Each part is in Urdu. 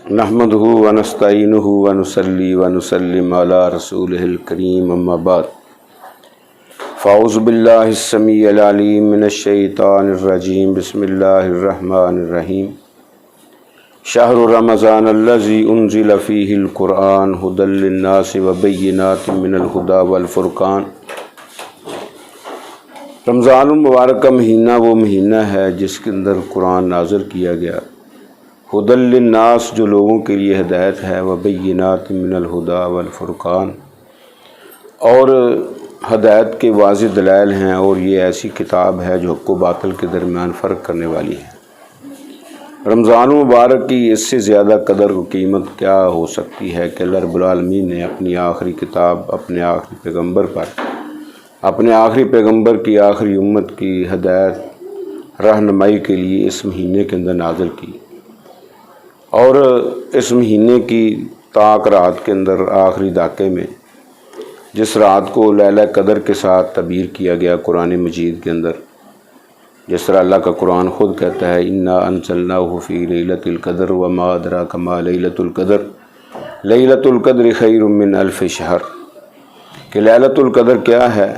نحمدہ ونستعینہ ونصلی ونسلم علی رسولہ الکریم اما بعد فاعوذ باللہ السمیع العلیم من الشیطان الرجیم بسم اللہ الرحمن الرحیم شہر رمضان الذی انزل فیہ القرآن ھدی للناس وبینات من الھدی والفرقان۔ رمضان المبارک کا مہینہ وہ مہینہ ہے جس کے اندر قرآن نازل کیا گیا، ھدی للناس جو لوگوں کے لیے ہدایت ہے، وبینات من الھدی والفرقان، اور ہدایت کے واضح دلائل ہیں، اور یہ ایسی کتاب ہے جو حق و باطل کے درمیان فرق کرنے والی ہے۔ رمضان مبارک کی اس سے زیادہ قدر و قیمت کیا ہو سکتی ہے کہ اللہ رب العالمین نے اپنی آخری کتاب، اپنے آخری پیغمبر پر، اپنے آخری پیغمبر کی آخری امت کی ہدایت رہنمائی کے لیے اس مہینے کے اندر نازل کی، اور اس مہینے کی طاق رات کے اندر آخری دھاکے میں، جس رات کو لیلہ قدر کے ساتھ تعبیر کیا گیا قرآن مجید کے اندر، جس طرح اللہ کا قرآن خود کہتا ہے انا انزلناہ فی لیلۃ القدر وما ادراک ما لیلۃ القدر لیلۃ القدر خیر من الف شہر، کہ لیلۃ القدر کیا ہے،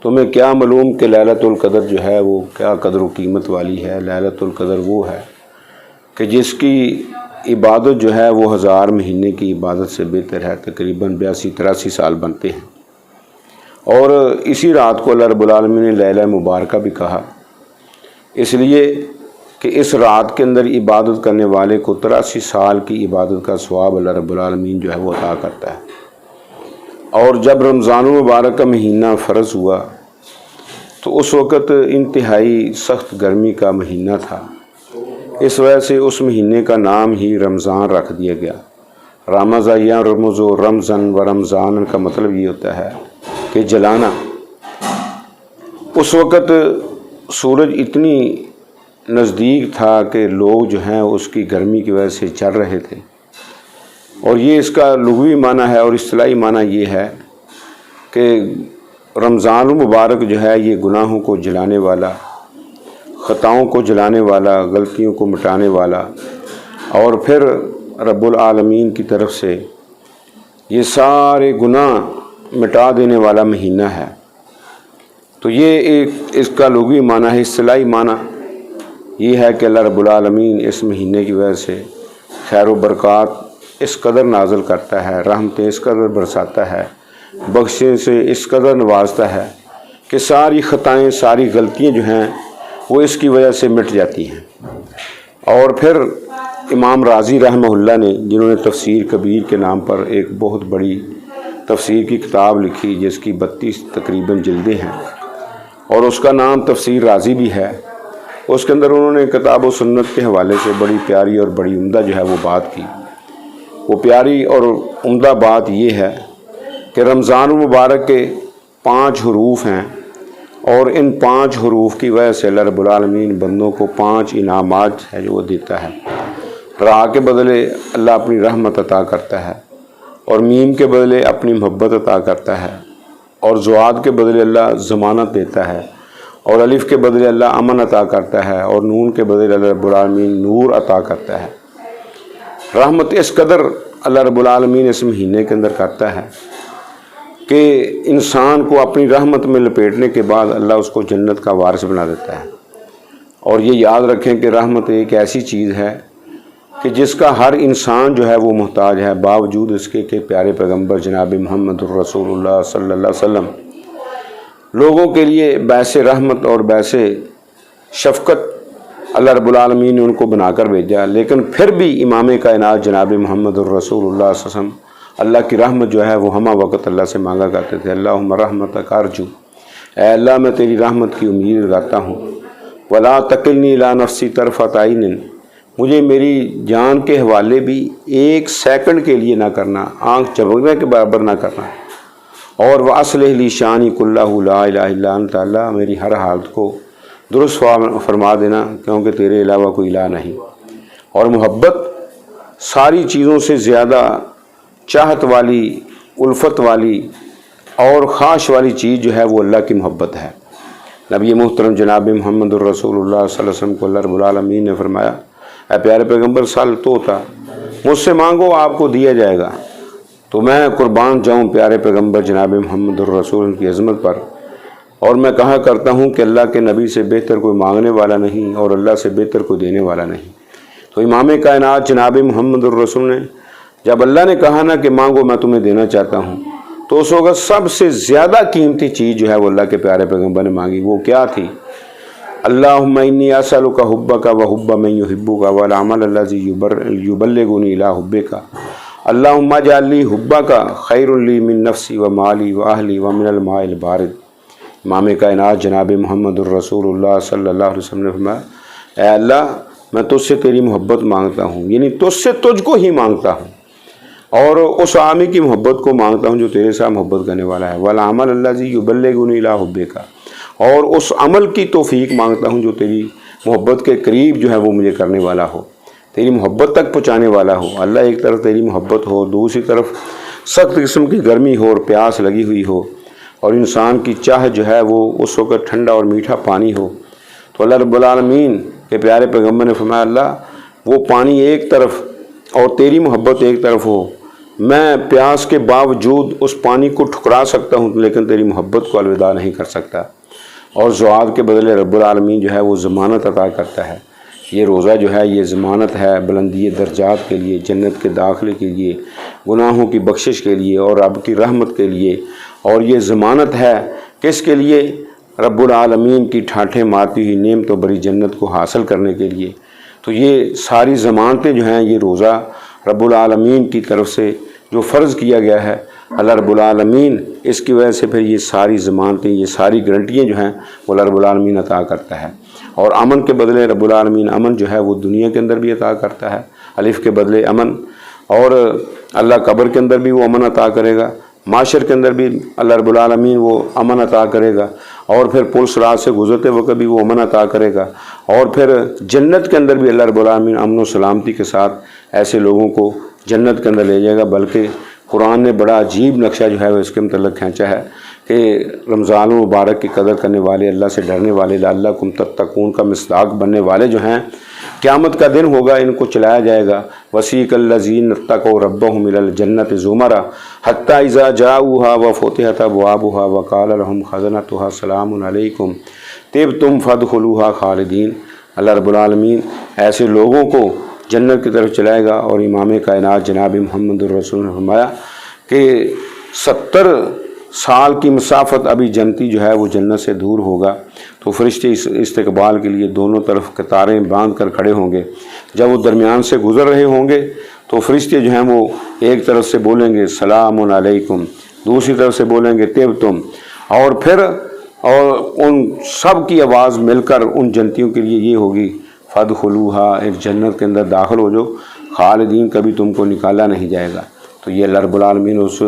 تمہیں کیا معلوم کہ لیلۃ القدر جو ہے وہ کیا قدر و قیمت والی ہے۔ لیلۃ القدر وہ ہے کہ جس کی عبادت جو ہے وہ 1000 مہینے کی عبادت سے بہتر ہے، تقریباً 82-83 سال بنتے ہیں۔ اور اسی رات کو اللہ رب العالمین نے لیلہ مبارکہ بھی کہا، اس لیے کہ اس رات کے اندر عبادت کرنے والے کو 83 سال کی عبادت کا ثواب اللہ رب العالمین جو ہے وہ عطا کرتا ہے۔ اور جب رمضان المبارک کا مہینہ فرض ہوا تو اس وقت انتہائی سخت گرمی کا مہینہ تھا، اس وجہ سے اس مہینے کا نام ہی رمضان رکھ دیا گیا۔ رمضان یا رمض و رمضان و رمضان کا مطلب یہ ہوتا ہے کہ جلانا۔ اس وقت سورج اتنی نزدیک تھا کہ لوگ جو ہیں اس کی گرمی کی وجہ سے چل رہے تھے، اور یہ اس کا لغوی معنی ہے، اور اصطلاحی معنی یہ ہے کہ رمضان المبارک جو ہے یہ گناہوں کو جلانے والا، خطاؤں کو جلانے والا، غلطیوں کو مٹانے والا، اور پھر رب العالمین کی طرف سے یہ سارے گناہ مٹا دینے والا مہینہ ہے۔ تو یہ اس کا لغوی معنی ہے۔ اصطلاحی معنی یہ ہے کہ اللہ رب العالمین اس مہینے کی وجہ سے خیر و برکات اس قدر نازل کرتا ہے، رحمتیں اس قدر برساتا ہے، بخشے سے اس قدر نوازتا ہے کہ ساری خطائیں، ساری غلطیاں جو ہیں وہ اس کی وجہ سے مٹ جاتی ہیں۔ اور پھر امام رازی رحمہ اللہ نے، جنہوں نے تفسیر کبیر کے نام پر ایک بہت بڑی تفسیر کی کتاب لکھی جس کی 32 تقریباً جلدیں ہیں، اور اس کا نام تفسیر رازی بھی ہے، اس کے اندر انہوں نے کتاب و سنت کے حوالے سے بڑی پیاری اور بڑی عمدہ جو ہے وہ بات کی۔ وہ پیاری اور عمدہ بات یہ ہے کہ رمضان المبارک کے 5 حروف ہیں، اور ان 5 حروف کی وجہ سے اللہ رب العالمین بندوں کو 5 انعامات ہے جو وہ دیتا ہے۔ را کے بدلے اللہ اپنی رحمت عطا کرتا ہے، اور میم کے بدلے اپنی محبت عطا کرتا ہے، اور زواد کے بدلے اللہ ضمانت دیتا ہے، اور الف کے بدلے اللہ امن عطا کرتا ہے، اور نون کے بدلے اللہ رب العالمین نور عطا کرتا ہے۔ رحمت اس قدر اللہ رب العالمین اس مہینے کے اندر کرتا ہے کہ انسان کو اپنی رحمت میں لپیٹنے کے بعد اللہ اس کو جنت کا وارث بنا دیتا ہے۔ اور یہ یاد رکھیں کہ رحمت ایک ایسی چیز ہے کہ جس کا ہر انسان جو ہے وہ محتاج ہے، باوجود اس کے کہ پیارے پیغمبر جناب محمد الرسول اللہ صلی اللہ علیہ وسلم لوگوں کے لیے باعث رحمت اور باعث شفقت اللہ رب العالمین نے ان کو بنا کر بھیجا، لیکن پھر بھی امام کائنات جناب محمد الرسول اللہ صلی اللہ علیہ وسلم اللہ کی رحمت جو ہے وہ ہمہ وقت اللہ سے مانگا کرتے تھے۔ اللہم رحمتک ارجو، اے اللہ میں تیری رحمت کی امید کرتا ہوں، ولا تکلنی الی نفسی طرفۃ عین، مجھے میری جان کے حوالے بھی 1 سیکنڈ کے لیے نہ کرنا، آنکھ جھپکنے کے برابر نہ کرنا، اور واصلح لی شانی کلہ لا الہ الا انت، اللہ میری ہر حالت کو درست فرما دینا کیونکہ تیرے علاوہ کوئی الہ نہیں۔ اور محبت ساری چیزوں سے زیادہ چاہت والی، الفت والی اور خواہش والی چیز جو ہے وہ اللہ کی محبت ہے۔ نبی محترم جناب محمد الرسول اللہ صلی اللہ علیہ وسلم کو اللہ رب العالمین نے فرمایا، اے پیارے پیغمبر سال تو ہوتا مجھ سے مانگو آپ کو دیا جائے گا۔ تو میں قربان جاؤں پیارے پیغمبر جناب محمد الرسول کی عظمت پر، اور میں کہا کرتا ہوں کہ اللہ کے نبی سے بہتر کوئی مانگنے والا نہیں اور اللہ سے بہتر کوئی دینے والا نہیں۔ تو امام کائنات جناب محمد الرسول نے جب اللہ نے کہا نا کہ مانگو میں تمہیں دینا چاہتا ہوں، تو اس وقت سب سے زیادہ قیمتی چیز جو ہے وہ اللہ کے پیارے پیغمبر نے مانگی۔ وہ کیا تھی؟ اللہم انی اسألک حبک و حب من یحبک والعمل الذی یبلغنی الی حبک اللہم اجعل لی حبک خیر لی من نفسی و مالی و اہلی و من الماء البارد۔ امام کائنات جناب محمد الرسول اللہ صلی اللہ علیہ وسلم نے فرمایا، اے اللہ میں تجھ سے تیری محبت مانگتا ہوں، یعنی تجھ سے تجھ کو ہی مانگتا ہوں، اور اس عامی کی محبت کو مانگتا ہوں جو تیرے ساتھ محبت کرنے والا ہے، والعمل الذی یبلغنی الی حبک، اور اس عمل کی توفیق مانگتا ہوں جو تیری محبت کے قریب جو ہے وہ مجھے کرنے والا ہو، تیری محبت تک پہنچانے والا ہو۔ اللہ ایک طرف تیری محبت ہو، دوسری طرف سخت قسم کی گرمی ہو اور پیاس لگی ہوئی ہو، اور انسان کی چاہت جو ہے وہ اس وقت ٹھنڈا اور میٹھا پانی ہو، تو اللہ رب العالمین کے پیارے پیغمبر نے فرمایا، اللہ وہ پانی ایک طرف اور تیری محبت ایک طرف ہو، میں پیاس کے باوجود اس پانی کو ٹھکرا سکتا ہوں لیکن تیری محبت کو الوداع نہیں کر سکتا۔ اور زوال کے بدلے رب العالمین جو ہے وہ ضمانت عطا کرتا ہے۔ یہ روزہ جو ہے یہ ضمانت ہے بلندی درجات کے لیے، جنت کے داخلے کے لیے، گناہوں کی بخشش کے لیے اور رب کی رحمت کے لیے، اور یہ ضمانت ہے کس کے لیے؟ رب العالمین کی ٹھاٹھیں مارتی ہوئی نعمت و بری جنت کو حاصل کرنے کے لیے۔ تو یہ ساری ضمانتیں جو ہیں یہ روزہ رب العالمین کی طرف سے جو فرض کیا گیا ہے، اللہ رب العالمین اس کی وجہ سے پھر یہ ساری ضمانتیں، یہ ساری گارنٹیاں جو ہیں وہ اللہ رب العالمین عطا کرتا ہے۔ اور امن کے بدلے رب العالمین امن جو ہے وہ دنیا کے اندر بھی عطا کرتا ہے، الف کے بدلے امن، اور اللہ قبر کے اندر بھی وہ امن عطا کرے گا، معاشر کے اندر بھی اللہ رب العالمین وہ امن عطا کرے گا، اور پھر پل صراط سے گزرتے وقت بھی وہ امن عطا کرے گا، اور پھر جنت کے اندر بھی اللہ رب العالمین امن و سلامتی کے ساتھ ایسے لوگوں کو جنت کے اندر لے جائے گا۔ بلکہ قرآن نے بڑا عجیب نقشہ جو ہے وہ اس کے متعلق کھینچا ہے کہ رمضان المبارک کی قدر کرنے والے، اللہ سے ڈرنے والے، لعلکم تتقون کا مصداق بننے والے جو ہیں، قیامت کا دن ہوگا ان کو چلایا جائے گا۔ وسیق الذین اتقوا ربهم الی الجنۃ زمرا حتی اذا جاؤوها وفتحت ابوابها وقال لهم خزنتها سلام علیکم طبتم فادخلوها خالدین۔ اللہ رب العالمین ایسے لوگوں کو جنت کی طرف چلائے گا، اور امام کائنات جناب محمد الرسول نے فرمایا کہ 70 سال کی مسافت ابھی جنتی جو ہے وہ جنت سے دور ہوگا، تو فرشتے اس استقبال کے لیے دونوں طرف قطاریں باندھ کر کھڑے ہوں گے۔ جب وہ درمیان سے گزر رہے ہوں گے تو فرشتے جو ہیں وہ ایک طرف سے بولیں گے سلام علیکم، دوسری طرف سے بولیں گے طبتم، اور پھر ان سب کی آواز مل کر ان جنتیوں کے لیے یہ ہوگی فادخلوها، ایک جنت کے اندر داخل ہو جو خالدین، کبھی تم کو نکالا نہیں جائے گا۔ تو یہ اللہ رب العالمین اس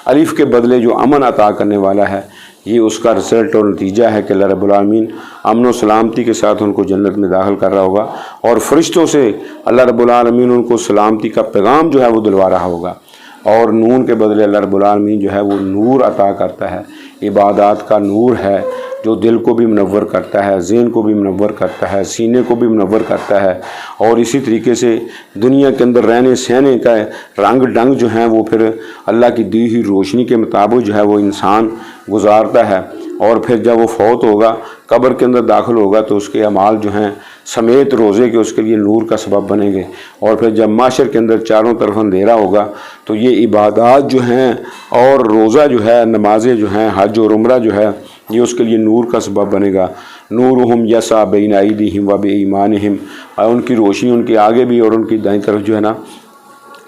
الف کے بدلے جو امن عطا کرنے والا ہے، یہ اس کا رزلٹ اور نتیجہ ہے کہ اللہ رب العالمین امن و سلامتی کے ساتھ ان کو جنت میں داخل کر رہا ہوگا، اور فرشتوں سے اللہ رب العالمین ان کو سلامتی کا پیغام جو ہے وہ دلوا رہا ہوگا۔ اور نون کے بدلے اللہ رب العالمین جو ہے وہ نور عطا کرتا ہے، عبادات کا نور ہے جو دل کو بھی منور کرتا ہے، ذہن کو بھی منور کرتا ہے، سینے کو بھی منور کرتا ہے، اور اسی طریقے سے دنیا کے اندر رہنے سہنے کا رنگ ڈنگ جو ہیں وہ پھر اللہ کی دی ہوئی روشنی کے مطابق جو ہے وہ انسان گزارتا ہے۔ اور پھر جب وہ فوت ہوگا، قبر کے اندر داخل ہوگا، تو اس کے اعمال جو ہیں سمیت روزے کے اس کے لیے نور کا سبب بنیں گے۔ اور پھر جب معاشر کے اندر چاروں طرف اندھیرا ہوگا تو یہ عبادات جو ہیں اور روزہ جو ہے، نمازیں جو ہیں، حج اور عمرہ جو ہے، یہ اس کے لیے نور کا سبب بنے گا۔ نورہم یسعی بین ایدیہم و بایمانہم، اور ان کی روشنی ان کے آگے بھی اور ان کی دائیں طرف جو ہے نا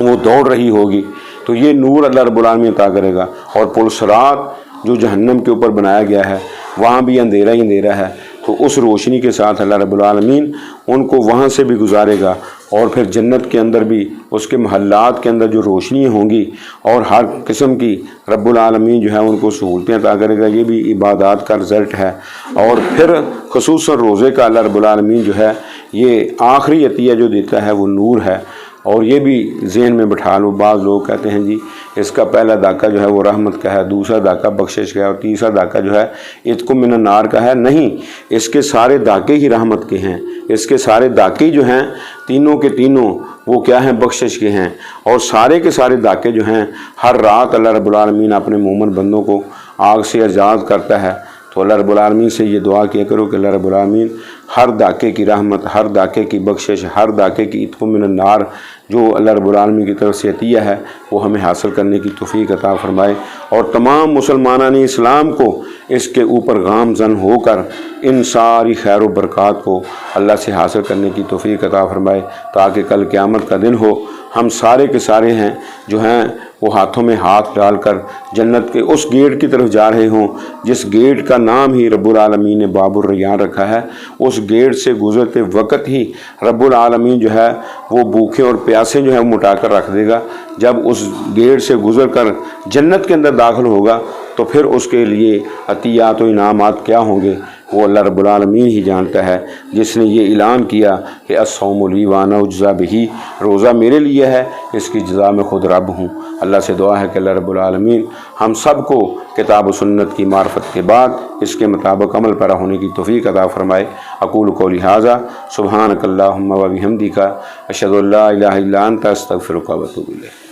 وہ دوڑ رہی ہوگی، تو یہ نور اللہ رب العالمین عطا کرے گا۔ اور پل صراط جو جہنم کے اوپر بنایا گیا ہے وہاں بھی اندھیرا ہی اندھیرا ہے، تو اس روشنی کے ساتھ اللہ رب العالمین ان کو وہاں سے بھی گزارے گا، اور پھر جنت کے اندر بھی اس کے محلات کے اندر جو روشنیاں ہوں گی اور ہر قسم کی رب العالمین جو ہے ان کو سہولتیں عطا کرے گا۔ یہ بھی عبادات کا رزلٹ ہے۔ اور پھر خصوصاً روزے کا اللہ رب العالمین جو ہے یہ آخری عطیہ جو دیتا ہے وہ نور ہے۔ اور یہ بھی ذہن میں بٹھا لو، بعض لوگ کہتے ہیں جی اس کا پہلا داکہ جو ہے وہ رحمت کا ہے، دوسرا داکہ بخشش کا ہے، اور تیسرا داکہ جو ہے عتق من النار کا ہے۔ نہیں، اس کے سارے داکے ہی رحمت کے ہیں، اس کے سارے داکے جو ہیں تینوں کے تینوں وہ کیا ہیں؟ بخشش کے ہیں، اور سارے کے سارے داکے جو ہیں ہر رات اللہ رب العالمین اپنے مومن بندوں کو آگ سے آزاد کرتا ہے۔ تو اللہ رب العالمین سے یہ دعا کیا کرو کہ اللہ رب العالمین ہر داکے کی رحمت، ہر داکے کی بخشش، ہر داکے کی عتق من النار جو اللہ رب العالمین کی طرف سے عطیہ ہے وہ ہمیں حاصل کرنے کی توفیق عطا فرمائے، اور تمام مسلمانان اسلام کو اس کے اوپر گامزن ہو کر ان ساری خیر و برکات کو اللہ سے حاصل کرنے کی توفیق عطا فرمائے، تاکہ کل قیامت کا دن ہو ہم سارے کے سارے ہیں جو ہیں وہ ہاتھوں میں ہاتھ ڈال کر جنت کے اس گیٹ کی طرف جا رہے ہوں جس گیٹ کا نام ہی رب العالمین نے باب الریان رکھا ہے۔ اس گیٹ سے گزرتے وقت ہی رب العالمین جو ہے وہ بھوکے اور پیاسے جو ہے وہ مٹا کر رکھ دے گا۔ جب اس گیٹ سے گزر کر جنت کے اندر داخل ہوگا تو پھر اس کے لیے عطیات و انعامات کیا ہوں گے وہ اللہ رب العالمین ہی جانتا ہے، جس نے یہ اعلان کیا کہ الصوم لی وانا اجزی بہ، روزہ میرے لیے ہے، اس کی جزا میں خود رب ہوں۔ اللہ سے دعا ہے کہ اللہ رب العالمین ہم سب کو کتاب و سنت کی معرفت کے بعد اس کے مطابق عمل پیرا ہونے کی توفیق عطا فرمائے۔ اقول قولی ھذا سبحانک اللہم و بحمدک اشہد ان لا الہ الا انت استغفرک و اتوب الیک۔